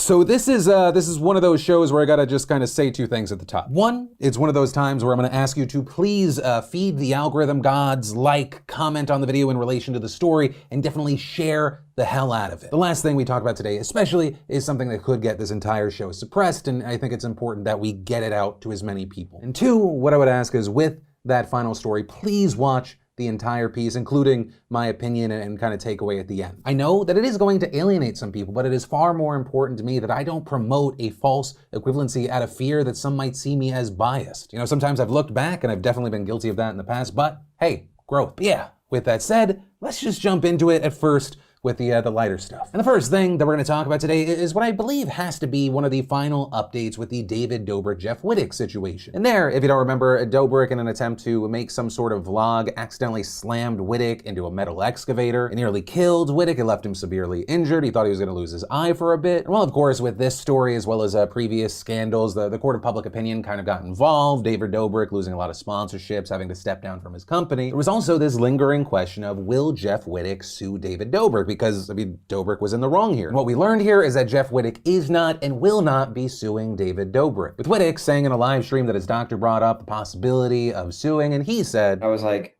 So this is one of those shows where I gotta just kind of say two things at the top. One, it's one of those times where I'm gonna ask you to please feed the algorithm gods, like, comment on the video in relation to the story, and definitely share the hell out of it. The last thing we talk about today especially is something that could get this entire show suppressed, and I think it's important that we get it out to as many people. And two, what I would ask is with that final story, please watch the entire piece, including my opinion and kind of takeaway at the end. I know that it is going to alienate some people, but it is far more important to me that I don't promote a false equivalency out of fear that some might see me as biased. You know, sometimes I've looked back and I've definitely been guilty of that in the past, but hey, growth. But yeah, with that said, let's just jump into it at first with the lighter stuff. And the first thing that we're going to talk about today is what I believe has to be one of the final updates with the David Dobrik, Jeff Wittek situation. And there, if you don't remember, Dobrick, in an attempt to make some sort of vlog, accidentally slammed Wittek into a metal excavator and nearly killed Wittek. It left him severely injured. He thought he was going to lose his eye for a bit. And well, of course, with this story, as well as previous scandals, the court of public opinion kind of got involved. David Dobrik losing a lot of sponsorships, having to step down from his company. There was also this lingering question of, will Jeff Wittek sue David Dobrik? Because, I mean, Dobrick was in the wrong here. And what we learned here is that Jeff Wittek is not and will not be suing David Dobrik. With Wittek saying in a live stream that his doctor brought up the possibility of suing, and he said, I was like,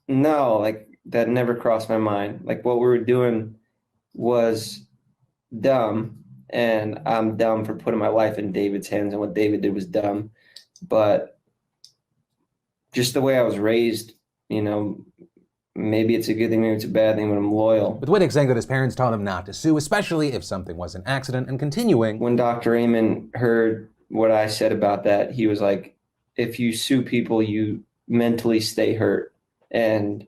no, like, that never crossed my mind. Like, what we were doing was dumb, and I'm dumb for putting my life in David's hands, and what David did was dumb. But just the way I was raised, you know, maybe it's a good thing, maybe it's a bad thing, but I'm loyal. With Wittek saying that his parents taught him not to sue, especially if something was an accident, and continuing, when Dr. Amen heard what I said about that, he was like, if you sue people, you mentally stay hurt. And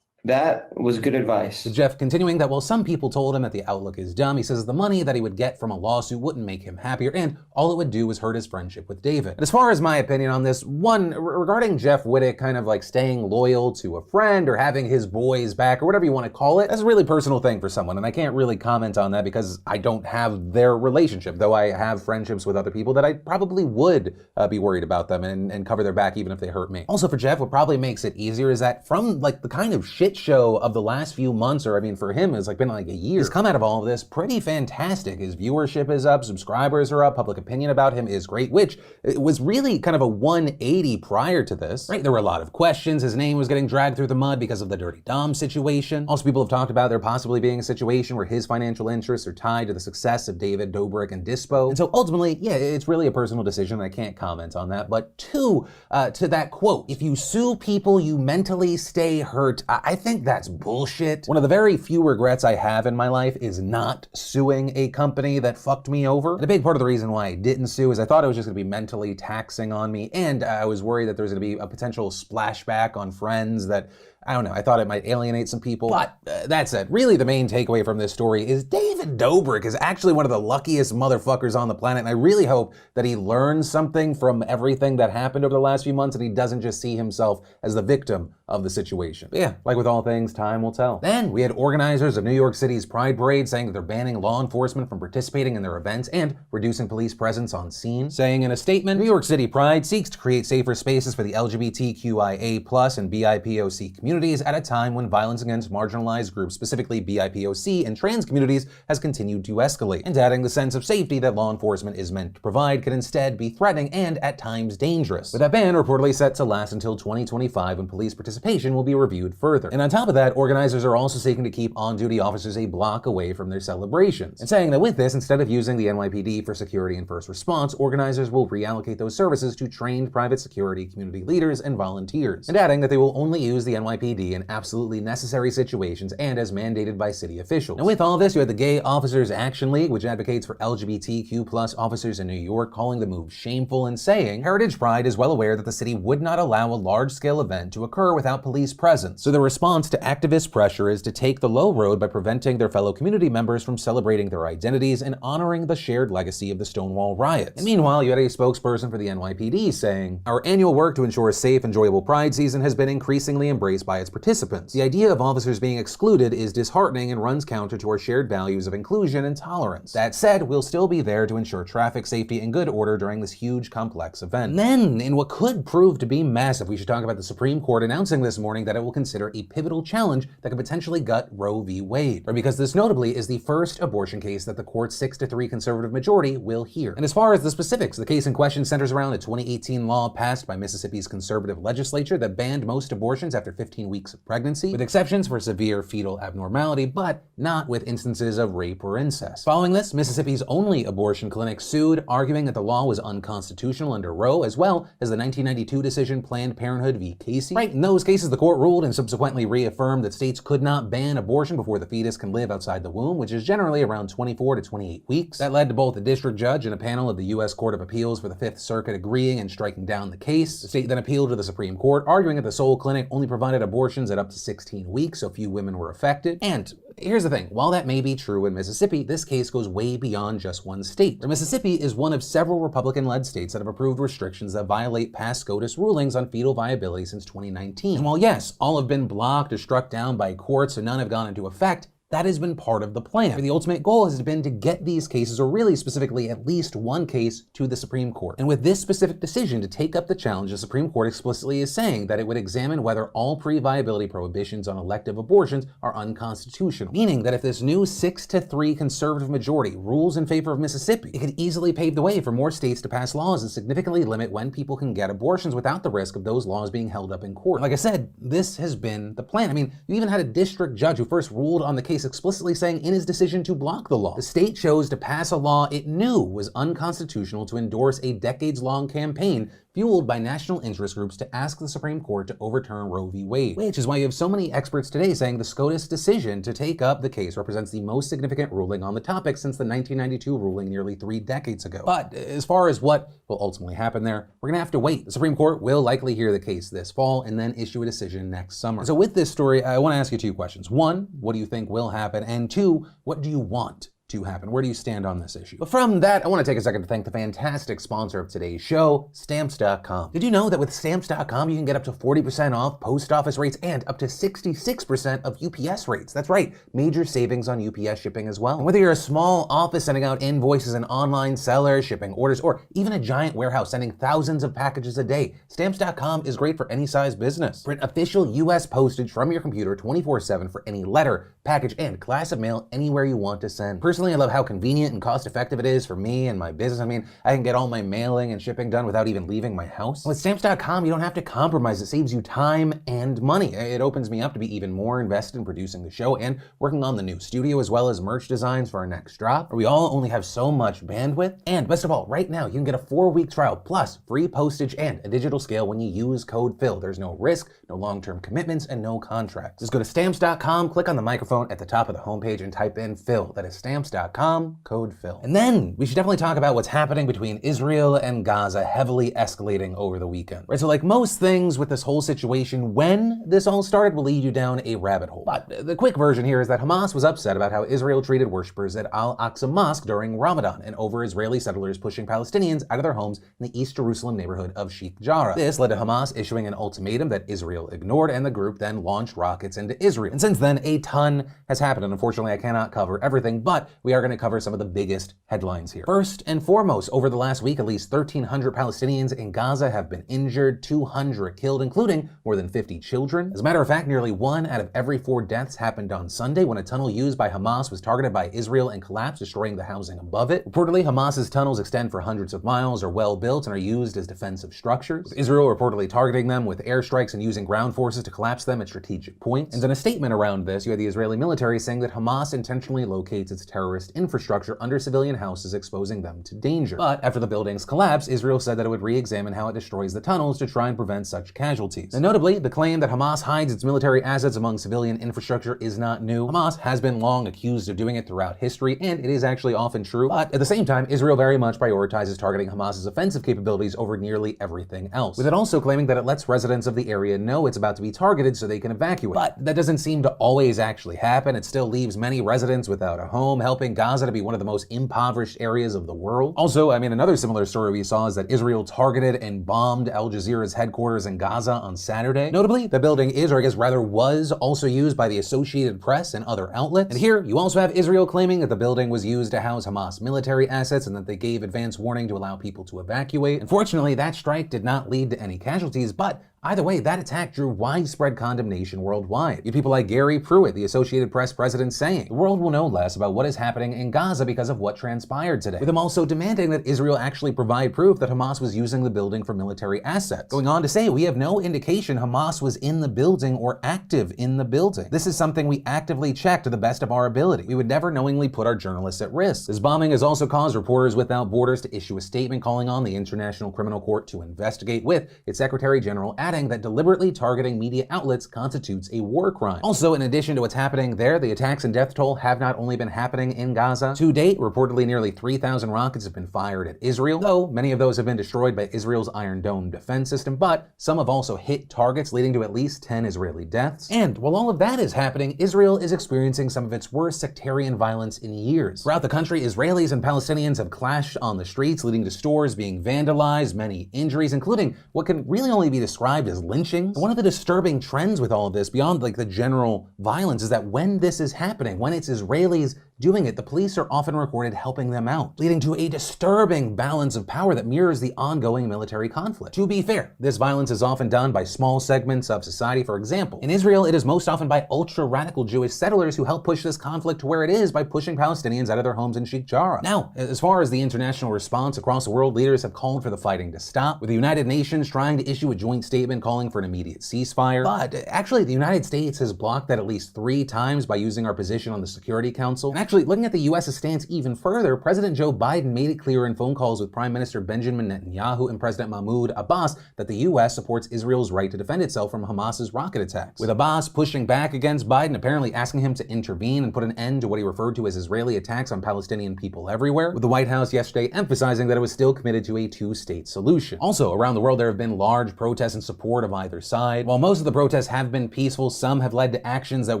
that was good advice. With Jeff continuing that while some people told him that the outlook is dumb, he says the money that he would get from a lawsuit wouldn't make him happier, and all it would do was hurt his friendship with David. And as far as my opinion on this, one, regarding Jeff Wittek kind of like staying loyal to a friend or having his boys back or whatever you want to call it, that's a really personal thing for someone, and I can't really comment on that because I don't have their relationship, though I have friendships with other people that I probably would be worried about them and cover their back even if they hurt me. Also for Jeff, what probably makes it easier is that from like the kind of shit show of the last few months, or I mean for him it's like been like a year, he's come out of all of this pretty fantastic. His viewership is up, subscribers are up, public opinion about him is great, which was really kind of a 180 prior to this, right? There were a lot of questions. His name was getting dragged through the mud because of the Dirty Dom situation. Also, people have talked about there possibly being a situation where his financial interests are tied to the success of David Dobrik and Dispo. And so ultimately, yeah, it's really a personal decision. I can't comment on that. But two, to that quote, if you sue people, you mentally stay hurt. I think that's bullshit. One of the very few regrets I have in my life is not suing a company that fucked me over. And a big part of the reason why I didn't sue is I thought it was just gonna be mentally taxing on me, and I was worried that there was gonna be a potential splashback on friends that, I don't know, I thought it might alienate some people. But that said, really the main takeaway from this story is David Dobrik is actually one of the luckiest motherfuckers on the planet, and I really hope that he learns something from everything that happened over the last few months and he doesn't just see himself as the victim of the situation. But yeah, like with all things, time will tell. Then we had organizers of New York City's Pride Parade saying that they're banning law enforcement from participating in their events and reducing police presence on scene, saying in a statement, New York City Pride seeks to create safer spaces for the LGBTQIA+ and BIPOC communities at a time when violence against marginalized groups, specifically BIPOC and trans communities, has continued to escalate, and adding the sense of safety that law enforcement is meant to provide could instead be threatening and at times dangerous, with that ban reportedly set to last until 2025 when police participation will be reviewed further. And on top of that, organizers are also seeking to keep on-duty officers a block away from their celebrations, and saying that with this, instead of using the NYPD for security and first response, organizers will reallocate those services to trained private security community leaders and volunteers, and adding that they will only use the NYPD in absolutely necessary situations and as mandated by city officials. And with all this, you had the Gay Officers Action League, which advocates for LGBTQ+ officers in New York, calling the move shameful and saying Heritage Pride is well aware that the city would not allow a large-scale event to occur without police presence. So the response to activist pressure is to take the low road by preventing their fellow community members from celebrating their identities and honoring the shared legacy of the Stonewall riots. And meanwhile, you had a spokesperson for the NYPD saying, our annual work to ensure a safe, enjoyable Pride season has been increasingly embraced by by its participants. The idea of officers being excluded is disheartening and runs counter to our shared values of inclusion and tolerance. That said, we'll still be there to ensure traffic safety and good order during this huge, complex event. And then, in what could prove to be massive, we should talk about the Supreme Court announcing this morning that it will consider a pivotal challenge that could potentially gut Roe v. Wade. Right, because this notably is the first abortion case that the court's 6-3 conservative majority will hear. And as far as the specifics, the case in question centers around a 2018 law passed by Mississippi's conservative legislature that banned most abortions after 15 weeks of pregnancy, with exceptions for severe fetal abnormality, but not with instances of rape or incest. Following this, Mississippi's only abortion clinic sued, arguing that the law was unconstitutional under Roe, as well as the 1992 decision Planned Parenthood v. Casey. Right, in those cases, the court ruled and subsequently reaffirmed that states could not ban abortion before the fetus can live outside the womb, which is generally around 24 to 28 weeks. That led to both the district judge and a panel of the U.S. Court of Appeals for the Fifth Circuit agreeing and striking down the case. The state then appealed to the Supreme Court, arguing that the sole clinic only provided abortions at up to 16 weeks, so few women were affected. And here's the thing, while that may be true in Mississippi, this case goes way beyond just one state. Mississippi is one of several Republican-led states that have approved restrictions that violate past SCOTUS rulings on fetal viability since 2019. And while yes, all have been blocked or struck down by courts and none have gone into effect, that has been part of the plan. The ultimate goal has been to get these cases, or really specifically at least one case, to the Supreme Court. And with this specific decision to take up the challenge, the Supreme Court explicitly is saying that it would examine whether all pre-viability prohibitions on elective abortions are unconstitutional. Meaning that if this new 6-3 conservative majority rules in favor of Mississippi, it could easily pave the way for more states to pass laws and significantly limit when people can get abortions without the risk of those laws being held up in court. Like I said, this has been the plan. I mean, you even had a district judge who first ruled on the case explicitly saying in his decision to block the law, the state chose to pass a law it knew was unconstitutional to endorse a decades-long campaign fueled by national interest groups to ask the Supreme Court to overturn Roe v. Wade. Which is why you have so many experts today saying the SCOTUS decision to take up the case represents the most significant ruling on the topic since the 1992 ruling nearly 3 decades ago. But as far as what will ultimately happen there, we're gonna have to wait. The Supreme Court will likely hear the case this fall and then issue a decision next summer. So with this story, I wanna ask you 2 questions. 1, what do you think will happen? And 2, what do you want to happen? Where do you stand on this issue? But from that, I want to take a second to thank the fantastic sponsor of today's show, Stamps.com. Did you know that with Stamps.com, you can get up to 40% off post office rates and up to 66% of UPS rates? That's right, major savings on UPS shipping as well. And whether you're a small office sending out invoices, an online seller shipping orders, or even a giant warehouse sending thousands of packages a day, Stamps.com is great for any size business. Print official US postage from your computer 24/7 for any letter, package, and class of mail anywhere you want to send. Personally, I love how convenient and cost-effective it is for me and my business. I mean, I can get all my mailing and shipping done without even leaving my house. With Stamps.com, you don't have to compromise. It saves you time and money. It opens me up to be even more invested in producing the show and working on the new studio, as well as merch designs for our next drop. We all only have so much bandwidth. And best of all, right now, you can get a 4-week trial plus free postage and a digital scale when you use code PHIL. There's no risk, no long-term commitments, and no contracts. Just go to Stamps.com, click on the microphone at the top of the homepage, and type in PHIL. That is Stamps.com, code PHIL. And then we should definitely talk about what's happening between Israel and Gaza, heavily escalating over the weekend. Right, so like most things with this whole situation, when this all started will lead you down a rabbit hole. But the quick version here is that Hamas was upset about how Israel treated worshippers at Al-Aqsa Mosque during Ramadan and over Israeli settlers pushing Palestinians out of their homes in the East Jerusalem neighborhood of Sheikh Jarrah. This led to Hamas issuing an ultimatum that Israel ignored, and the group then launched rockets into Israel. And since then, a ton has happened, and unfortunately I cannot cover everything, but we are going to cover some of the biggest headlines here. First and foremost, over the last week, at least 1,300 Palestinians in Gaza have been injured, 200 killed, including more than 50 children. As a matter of fact, nearly 1 out of every 4 deaths happened on Sunday when a tunnel used by Hamas was targeted by Israel and collapsed, destroying the housing above it. Reportedly, Hamas's tunnels extend for hundreds of miles, are well built, and are used as defensive structures, with Israel reportedly targeting them with airstrikes and using ground forces to collapse them at strategic points. And in a statement around this, you had the Israeli military saying that Hamas intentionally locates its terrorist infrastructure under civilian houses, exposing them to danger. But after the buildings collapsed, Israel said that it would re-examine how it destroys the tunnels to try and prevent such casualties. And notably, the claim that Hamas hides its military assets among civilian infrastructure is not new. Hamas has been long accused of doing it throughout history, and it is actually often true. But at the same time, Israel very much prioritizes targeting Hamas's offensive capabilities over nearly everything else, with it also claiming that it lets residents of the area know it's about to be targeted so they can evacuate. But that doesn't seem to always actually happen. It still leaves many residents without a home, helping helping Gaza to be one of the most impoverished areas of the world. Also, I mean, another similar story we saw is that Israel targeted and bombed Al Jazeera's headquarters in Gaza on Saturday. Notably, the building is, or I guess rather was, also used by the Associated Press and other outlets. And here, you also have Israel claiming that the building was used to house Hamas military assets and that they gave advance warning to allow people to evacuate. Unfortunately, that strike did not lead to any casualties, but either way, that attack drew widespread condemnation worldwide. You had people like Gary Pruitt, the Associated Press president, saying, "The world will know less about what is happening in Gaza because of what transpired today," with him also demanding that Israel actually provide proof that Hamas was using the building for military assets. Going on to say, "We have no indication Hamas was in the building or active in the building. This is something we actively check to the best of our ability. We would never knowingly put our journalists at risk." This bombing has also caused Reporters Without Borders to issue a statement calling on the International Criminal Court to investigate, with its Secretary General adding that deliberately targeting media outlets constitutes a war crime. Also, in addition to what's happening there, the attacks and death toll have not only been happening in Gaza. To date, reportedly nearly 3,000 rockets have been fired at Israel, though many of those have been destroyed by Israel's Iron Dome defense system, but some have also hit targets, leading to at least 10 Israeli deaths. And while all of that is happening, Israel is experiencing some of its worst sectarian violence in years. Throughout the country, Israelis and Palestinians have clashed on the streets, leading to stores being vandalized, many injuries, including what can really only be described as lynchings. One of the disturbing trends with all of this, beyond like the general violence, is that when this is happening, when it's Israelis doing it, the police are often recorded helping them out, leading to a disturbing balance of power that mirrors the ongoing military conflict. To be fair, this violence is often done by small segments of society. For example, in Israel, it is most often by ultra-radical Jewish settlers who help push this conflict to where it is by pushing Palestinians out of their homes in Sheikh Jarrah. Now, as far as the international response across the world, leaders have called for the fighting to stop, with the United Nations trying to issue a joint statement calling for an immediate ceasefire. But actually, the United States has blocked that at least 3 times by using our position on the Security Council. And actually, looking at the US's stance even further, President Joe Biden made it clear in phone calls with Prime Minister Benjamin Netanyahu and President Mahmoud Abbas that the US supports Israel's right to defend itself from Hamas's rocket attacks, with Abbas pushing back against Biden, apparently asking him to intervene and put an end to what he referred to as Israeli attacks on Palestinian people everywhere, with the White House yesterday emphasizing that it was still committed to a 2-state solution. Also, around the world, there have been large protests in support of either side. While most of the protests have been peaceful, some have led to actions that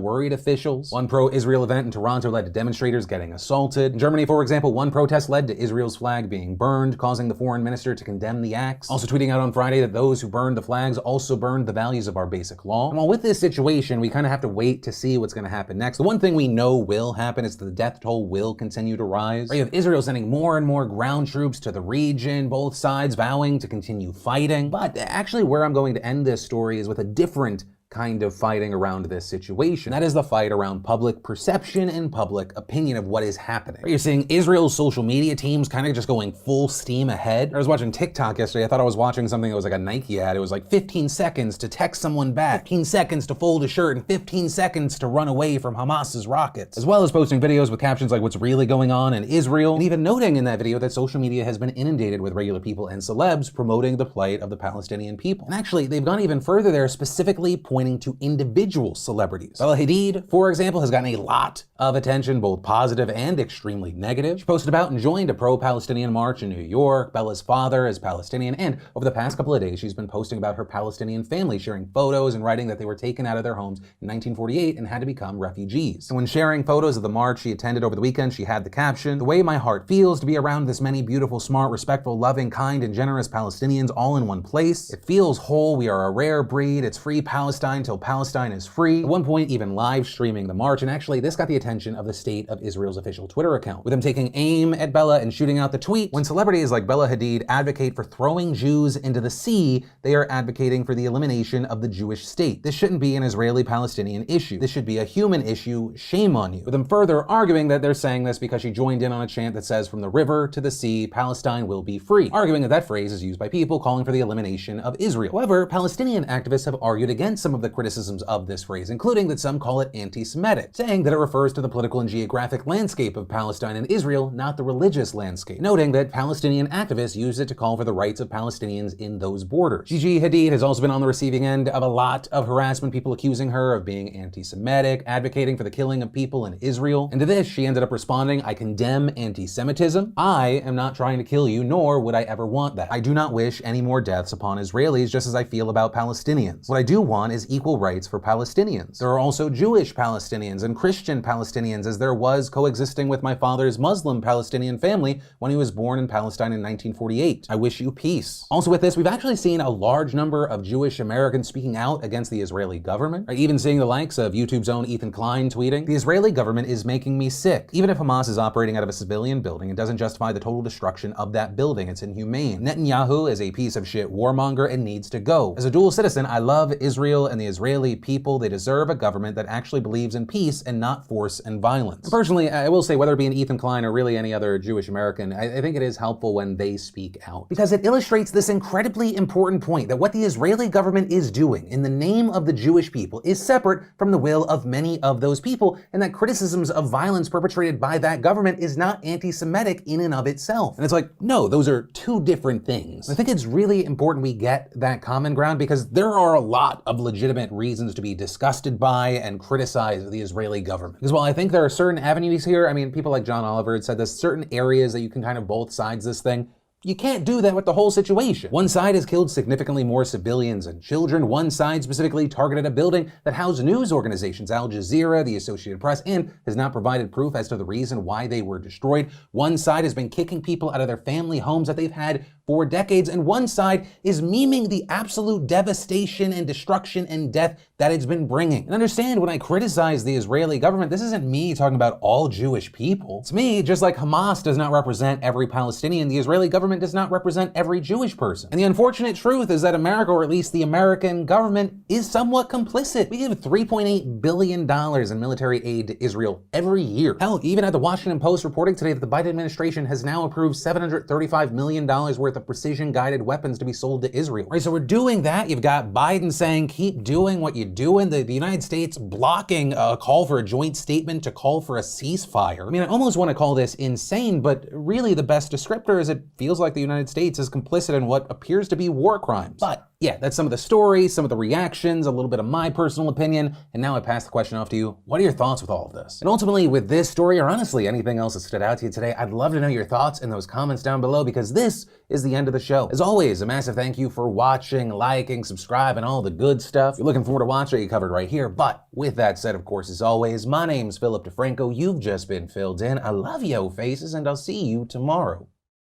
worried officials. One pro-Israel event in Toronto led to demonstrators getting assaulted. In Germany, for example, one protest led to Israel's flag being burned, causing the foreign minister to condemn the acts, also tweeting out on Friday that those who burned the flags also burned the values of our basic law. And while with this situation, we kind of have to wait to see what's going to happen next, the one thing we know will happen is that the death toll will continue to rise. You have Israel sending more and more ground troops to the region, both sides vowing to continue fighting. But actually, where I'm going to end this story is with a different kind of fighting around this situation. That is the fight around public perception and public opinion of what is happening. You're seeing Israel's social media teams kind of just going full steam ahead. I was watching TikTok yesterday. I thought I was watching something that was like a Nike ad. It was like 15 seconds to text someone back, 15 seconds to fold a shirt, and 15 seconds to run away from Hamas's rockets, as well as posting videos with captions like what's really going on in Israel, and even noting in that video that social media has been inundated with regular people and celebs promoting the plight of the Palestinian people. And actually, they've gone even further there, specifically pointing to individual celebrities. Bella Hadid, for example, has gotten a lot of attention, both positive and extremely negative. She posted about and joined a pro-Palestinian march in New York. Bella's father is Palestinian, and over the past couple of days, she's been posting about her Palestinian family, sharing photos and writing that they were taken out of their homes in 1948 and had to become refugees. And when sharing photos of the march she attended over the weekend, she had the caption, "The way my heart feels to be around this many beautiful, smart, respectful, loving, kind, and generous Palestinians all in one place. It feels whole. We are a rare breed. It's free Palestine till Palestine is free." At one point, even live streaming the march, and actually this got the attention of the State of Israel's official Twitter account, with them taking aim at Bella and shooting out the tweet. When celebrities like Bella Hadid advocate for throwing Jews into the sea, they are advocating for the elimination of the Jewish state. This shouldn't be an Israeli-Palestinian issue. This should be a human issue. Shame on you. With them further arguing that they're saying this because she joined in on a chant that says, "From the river to the sea, Palestine will be free," arguing that that phrase is used by people calling for the elimination of Israel. However, Palestinian activists have argued against some of the criticisms of this phrase, including that some call it anti-Semitic, saying that it refers to the political and geographic landscape of Palestine and Israel, not the religious landscape, noting that Palestinian activists use it to call for the rights of Palestinians in those borders. Gigi Hadid has also been on the receiving end of a lot of harassment, people accusing her of being anti-Semitic, advocating for the killing of people in Israel, and to this she ended up responding, "I condemn anti-Semitism. I am not trying to kill you, nor would I ever want that. I do not wish any more deaths upon Israelis, just as I feel about Palestinians. What I do want is is equal rights for Palestinians. There are also Jewish Palestinians and Christian Palestinians, as there was coexisting with my father's Muslim Palestinian family when he was born in Palestine in 1948. I wish you peace. Also with this, we've actually seen a large number of Jewish Americans speaking out against the Israeli government, even seeing the likes of YouTube's own Ethan Klein tweeting, "The Israeli government is making me sick. Even if Hamas is operating out of a civilian building, it doesn't justify the total destruction of that building. It's inhumane. Netanyahu is a piece of shit warmonger and needs to go. As a dual citizen, I love Israel and the Israeli people. They deserve a government that actually believes in peace and not force and violence." And personally, I will say, whether it be an Ethan Klein or really any other Jewish American, I think it is helpful when they speak out, because it illustrates this incredibly important point that what the Israeli government is doing in the name of the Jewish people is separate from the will of many of those people, and that criticisms of violence perpetrated by that government is not anti-Semitic in and of itself. And it's like, no, those are two different things. I think it's really important we get that common ground, because there are a lot of legitimate reasons to be disgusted by and criticize the Israeli government. Because while I think there are certain avenues here, I mean, people like John Oliver had said this, certain areas that you can kind of both sides this thing, you can't do that with the whole situation. One side has killed significantly more civilians and children. One side specifically targeted a building that housed news organizations, Al Jazeera, the Associated Press, and has not provided proof as to the reason why they were destroyed. One side has been kicking people out of their family homes that they've had for decades, and one side is memeing the absolute devastation and destruction and death that it's been bringing. And understand, when I criticize the Israeli government, this isn't me talking about all Jewish people. It's me, just like Hamas does not represent every Palestinian, the Israeli government does not represent every Jewish person. And the unfortunate truth is that America, or at least the American government, is somewhat complicit. We give $3.8 billion in military aid to Israel every year. Hell, even at the Washington Post reporting today that the Biden administration has now approved $735 million worth of precision-guided weapons to be sold to Israel. Right, so we're doing that. You've got Biden saying, keep doing what you're doing. The United States blocking a call for a joint statement to call for a ceasefire. I mean, I almost want to call this insane, but really the best descriptor is it feels like the United States is complicit in what appears to be war crimes. But yeah, that's some of the stories, some of the reactions, a little bit of my personal opinion, and now I pass the question off to you. What are your thoughts with all of this? And ultimately, with this story, or honestly anything else that stood out to you today, I'd love to know your thoughts in those comments down below, because this is the end of the show. As always, a massive thank you for watching, liking, subscribing, all the good stuff. If you're looking forward to watching it covered right here. But with that said, of course, as always, my name's Philip DeFranco. You've just been filled in. I love yo faces, and I'll see you tomorrow.